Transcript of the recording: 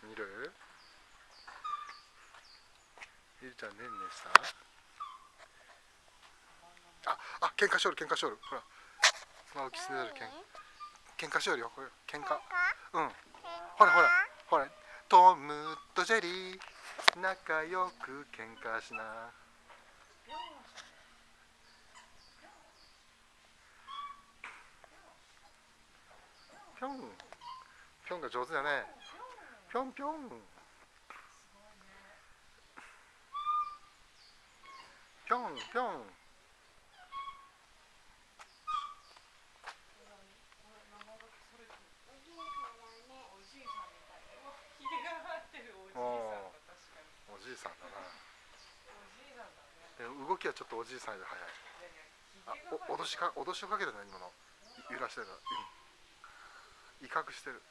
見る？ゆりちゃんねんねした？喧嘩しよる喧嘩しよる。ほらスマホキツネザル喧嘩しよるよ。これ喧嘩。うん。ほらほらほら、トムとジェリー仲良く喧嘩しな。ぴょんぴょんが上手だね。ぴょんぴょんぴょんぴょん。おじいさんだな。でも動きはちょっとおじいさんより早い。脅しをかけてるね、今の。揺らしてる。威嚇してる。